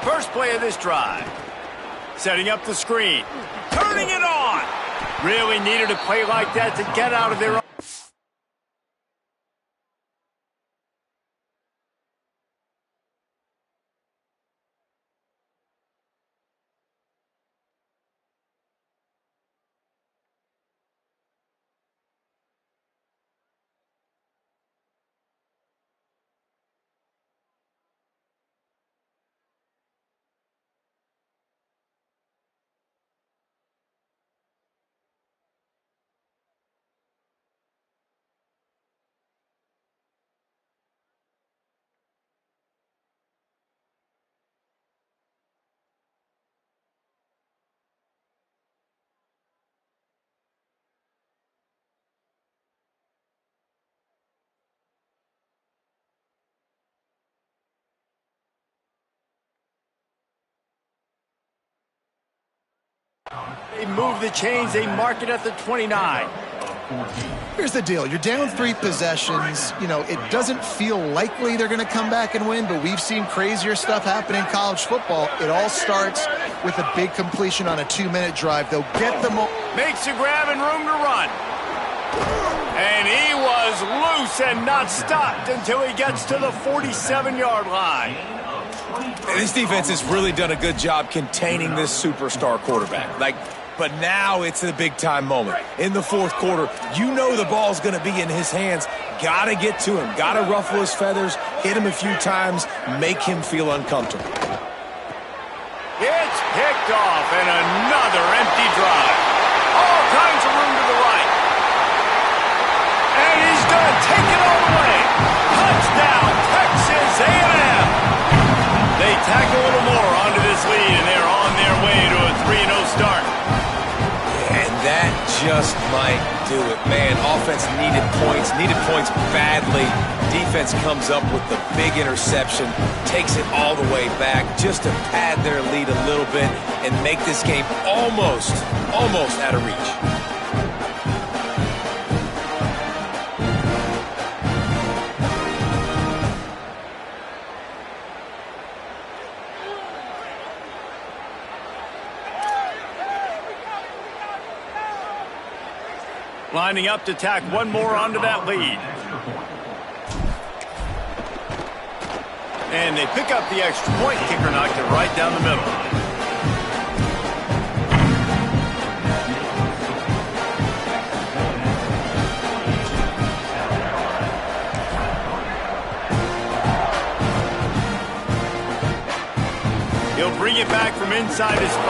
First play of this drive. Setting up the screen. Turning it on. Really needed a play like that to get out of their own. They move the chains. They mark it at the 29. Here's the deal. You're down 3 possessions. You know, it doesn't feel likely they're going to come back and win, but we've seen crazier stuff happen in college football. It all starts with a big completion on a 2-minute drive. They'll get the Makes a grab and room to run. And he was loose and not stopped until he gets to the 47-yard line. This defense has really done a good job containing this superstar quarterback. But now it's a big-time moment. In the 4th quarter, you know the ball's going to be in his hands. Got to get to him. Got to ruffle his feathers, hit him a few times, make him feel uncomfortable. It's picked off, and another empty drive. All kinds of room to the right. And he's going to take it all the way. Touchdown, Texas A&M. They tack a little more onto this lead, and they're on their way to a 3-0 start. And that just might do it. Man, offense needed points badly. Defense comes up with the big interception, takes it all the way back just to pad their lead a little bit and make this game almost out of reach. Lining up to tack one more onto that lead. And they pick up the extra point. Kicker knocked it right down the middle. inside his 5.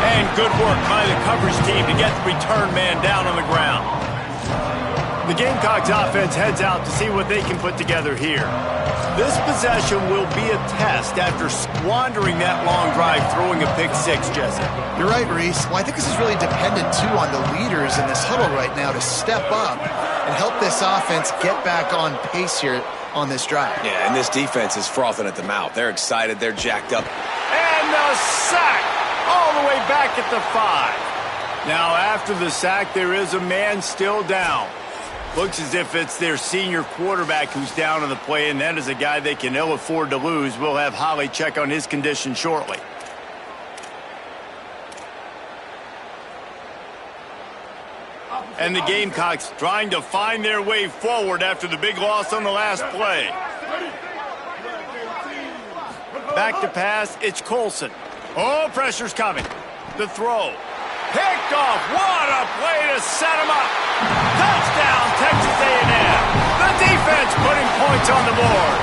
And good work by the coverage team to get the return man down on the ground. The Gamecocks offense heads out to see what they can put together here. This possession will be a test after squandering that long drive throwing a pick-6, Jesse. You're right, Reese. Well, I think this is really dependent, too, on the leaders in this huddle right now to step up and help this offense get back on pace here on this drive. Yeah, and this defense is frothing at the mouth. They're excited. They're jacked up. And the sack all the way back at the 5. Now, after the sack, there is a man still down. Looks as if it's their senior quarterback who's down on the play, and that is a guy they can ill afford to lose. We'll have Holly check on his condition shortly. And the Gamecocks trying to find their way forward after the big loss on the last play. Back to pass, it's Colson. Oh, pressure's coming. The throw. Picked off. What a play to set him up. Touchdown, Texas A&M. The defense putting points on the board.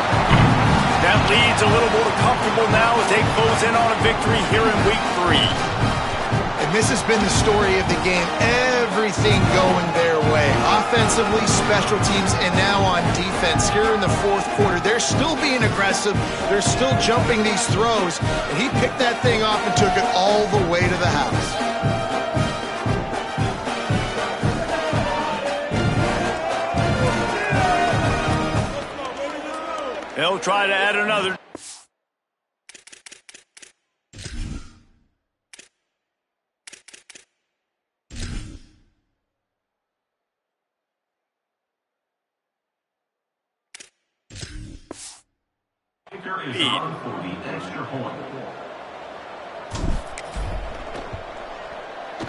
That lead's a little more comfortable now as they close in on a victory here in Week 3. And this has been the story of the game. Everything going their way. Offensively, special teams, and now on defense. Here in the fourth quarter, they're still being aggressive. They're still jumping these throws. And he picked that thing off and took it all the way to the house. They'll try to add another.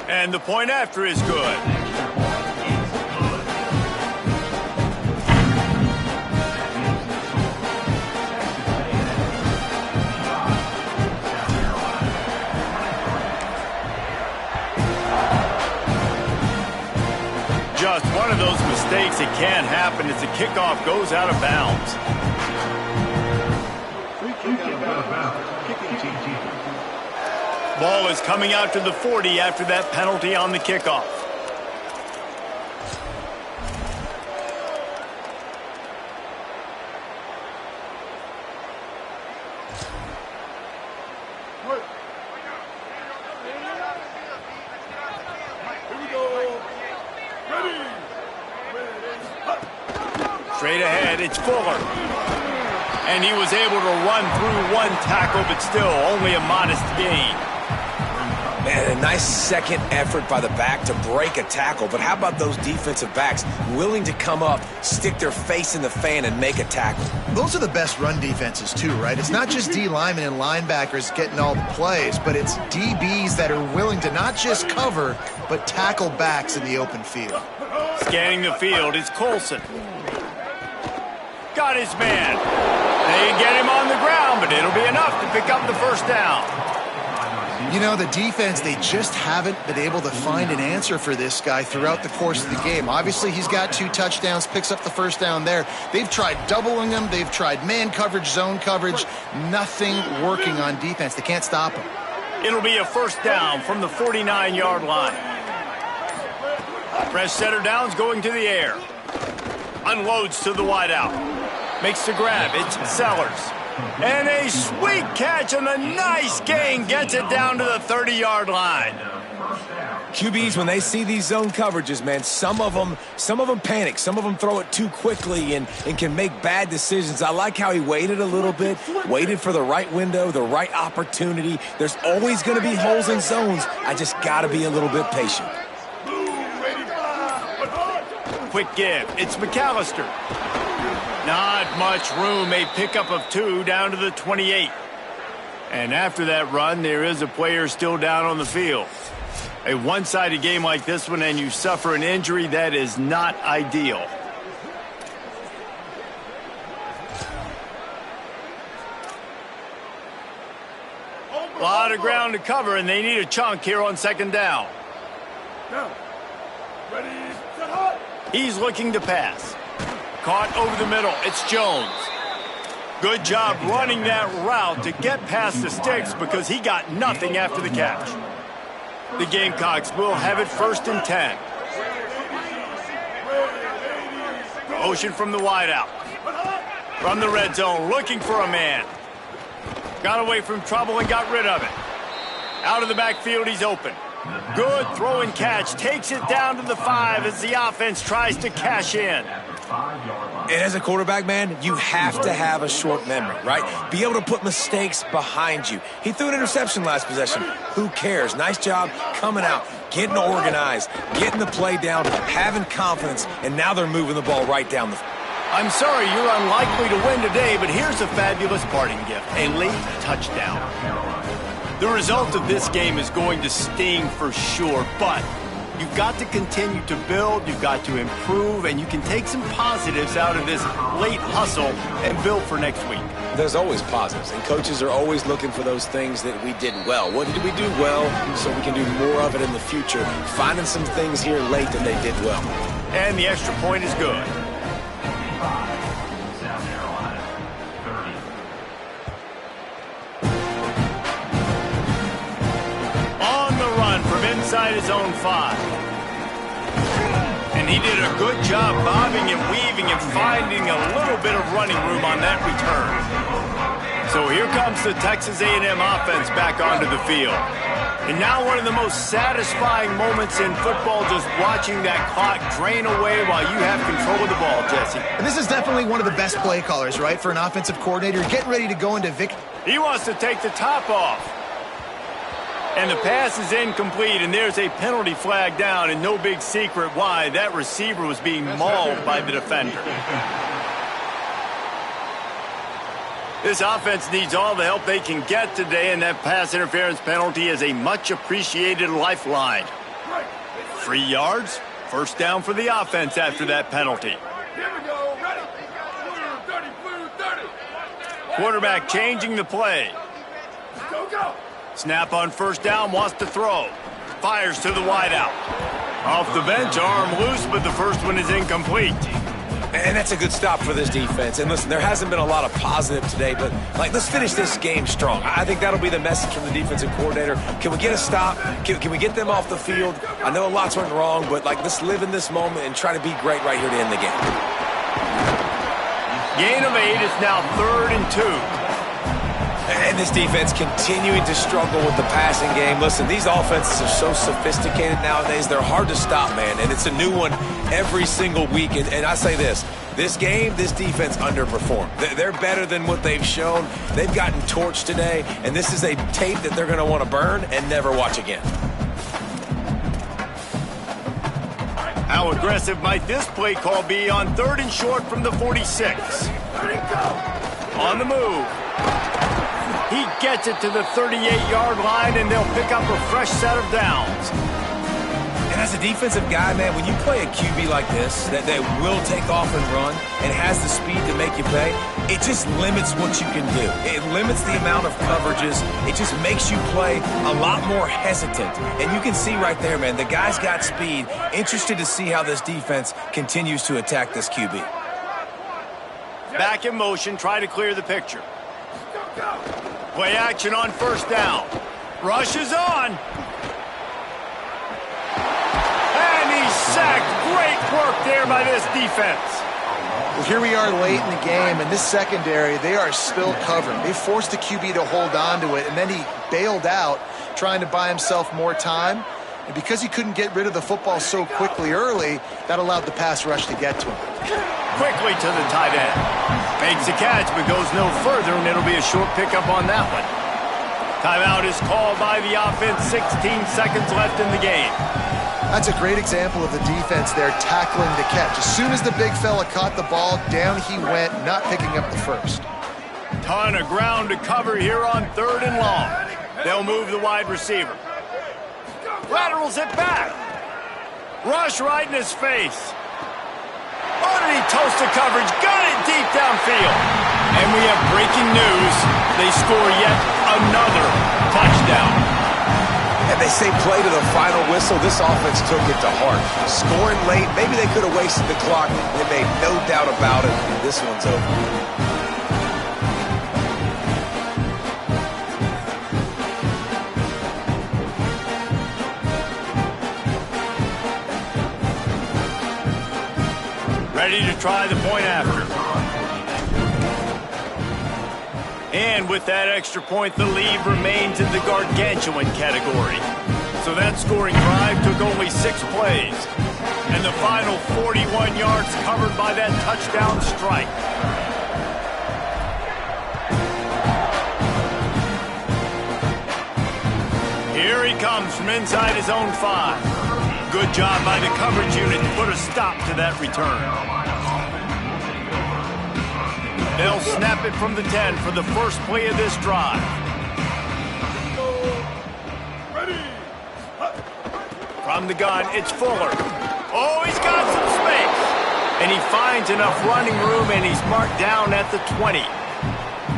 And the point after is good. Just one of those mistakes that can happen as the kickoff goes out of bounds. Ball is coming out to the 40 after that penalty on the kickoff. Straight ahead, it's Fuller. And he was able to run through one tackle, but still only a modest gain. Man, a nice second effort by the back to break a tackle. But how about those defensive backs willing to come up, stick their face in the fan, and make a tackle? Those are the best run defenses, too, right? It's not just D linemen and linebackers getting all the plays, but it's DBs that are willing to not just cover, but tackle backs in the open field. Scanning the field, it's Colson. Got his man. They get him on the ground, but it'll be enough to pick up the first down. You know, the defense, they just haven't been able to find an answer for this guy throughout the course of the game. Obviously, he's got 2 touchdowns, picks up the first down there. They've tried doubling him. They've tried man coverage, zone coverage. Nothing working on defense. They can't stop him. It'll be a first down from the 49-yard line. Fresh setter downs going to the air. Unloads to the wideout. Makes the grab. It's Sellers. And a sweet catch on a nice gain gets it down to the 30-yard line. QBs, when they see these zone coverages, man, some of them panic. Some of them throw it too quickly and can make bad decisions. I like how he waited a little bit, waited for the right window, the right opportunity. There's always going to be holes in zones. I just got to be a little bit patient. Quick give. It's McAllister. Not much room. A pickup of 2 down to the 28. And after that run, there is a player still down on the field. A one-sided game like this one and you suffer an injury, that is not ideal. A lot of ground to cover, and they need a chunk here on second down. He's looking to pass. Caught over the middle. It's Jones. Good job running that route to get past the sticks because he got nothing after the catch. The Gamecocks will have it 1st and 10. Motion from the wideout. From the red zone, looking for a man. Got away from trouble and got rid of it. Out of the backfield, he's open. Good throw and catch. Takes it down to the 5 as the offense tries to cash in. And as a quarterback, man, you have to have a short memory, right? Be able to put mistakes behind you. He threw an interception last possession. Who cares? Nice job coming out, getting organized, getting the play down, having confidence, and now they're moving the ball right down the field. I'm sorry you're unlikely to win today, but here's a fabulous parting gift, a late touchdown. The result of this game is going to sting for sure, but you've got to continue to build, you've got to improve, and you can take some positives out of this late hustle and build for next week. There's always positives, and coaches are always looking for those things that we did well. What did we do well so we can do more of it in the future? Finding some things here late that they did well. And the extra point is good. From inside his own 5. And he did a good job bobbing and weaving and finding a little bit of running room on that return. So here comes the Texas A&M offense back onto the field. And now one of the most satisfying moments in football, just watching that clock drain away while you have control of the ball, Jesse. And this is definitely one of the best play callers, right, for an offensive coordinator. Getting ready to go into victory. He wants to take the top off. And the pass is incomplete, and there's a penalty flag down, and no big secret why. That receiver was being mauled by the defender. This offense needs all the help they can get today, and that pass interference penalty is a much-appreciated lifeline. 3 yards, 1st down for the offense after that penalty. Quarterback changing the play. Snap on 1st down, wants to throw. Fires to the wideout. Off the bench, arm loose, but the first one is incomplete. And that's a good stop for this defense. And listen, there hasn't been a lot of positive today, but let's finish this game strong. I think that'll be the message from the defensive coordinator. Can we get a stop? Can we get them off the field? I know a lot's went wrong, but let's live in this moment and try to be great right here to end the game. Gain of 8 is now 3rd and 2. And this defense continuing to struggle with the passing game. Listen, these offenses are so sophisticated nowadays. They're hard to stop, man. And it's a new one every single week. And I say this game, this defense underperformed. They're better than what they've shown. They've gotten torched today. And this is a tape that they're going to want to burn and never watch again. How aggressive might this play call be on 3rd and short from the 46? On the move. He gets it to the 38-yard line, and they'll pick up a fresh set of downs. And as a defensive guy, man, when you play a QB like this that will take off and run and has the speed to make you pay, it just limits what you can do. It limits the amount of coverages. It just makes you play a lot more hesitant. And you can see right there, man, the guy's got speed. Interested to see how this defense continues to attack this QB. Back in motion, try to clear the picture. Play action on 1st down. Rush is on. And he's sacked. Great work there by this defense. Well, here we are late in the game, and this secondary, they are still covered. They forced the QB to hold on to it, and then he bailed out, trying to buy himself more time. And because he couldn't get rid of the football so quickly early, that allowed the pass rush to get to him. Quickly to the tight end. Makes the catch, but goes no further, and it'll be a short pickup on that one. Timeout is called by the offense. 16 seconds left in the game. That's a great example of the defense there tackling the catch. As soon as the big fella caught the ball, down he went, not picking up the first. Ton of ground to cover here on 3rd and long. They'll move the wide receiver. Laterals it back. Rush right in his face. Oh, did he toast the coverage? Got it deep downfield. And we have breaking news. They score yet another touchdown. And they say play to the final whistle. This offense took it to heart. Scoring late, maybe they could have wasted the clock. They made no doubt about it. This one's over. Ready to try the point after. And with that extra point, the lead remains in the gargantuan category. So that scoring drive took only 6 plays. And the final 41 yards covered by that touchdown strike. Here he comes from inside his own 5. Good job by the coverage unit to put a stop to that return. They'll snap it from the 10 for the first play of this drive. From the gun, it's Fuller. Oh, he's got some space. And he finds enough running room, and he's marked down at the 20.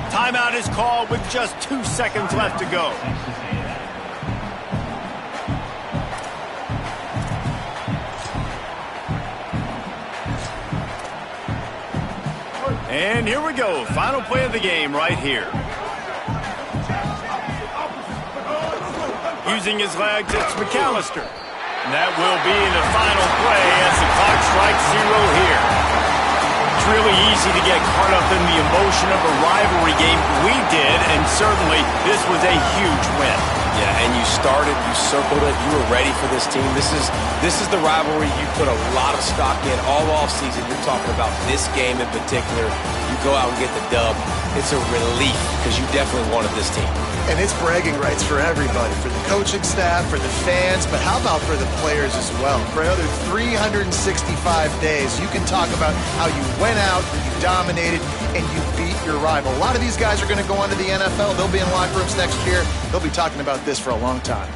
Timeout is called with just 2 seconds left to go. And here we go. Final play of the game right here. Using his legs, it's McAllister. And that will be the final play as the clock strikes 0 here. It's really easy to get caught up in the emotion of a rivalry game. We did, and certainly this was a huge win. Yeah, and you started, you circled it, you were ready for this team. This is the rivalry you put a lot of stock in all offseason. You're talking about this game in particular. You go out and get the dub. It's a relief because you definitely wanted this team. And it's bragging rights for everybody, for the coaching staff, for the fans, but how about for the players as well? For another 365 days, you can talk about how you went out, you dominated, and you beat your rival. A lot of these guys are going to go on to the NFL. They'll be in locker rooms next year. They'll be talking about this for a long time.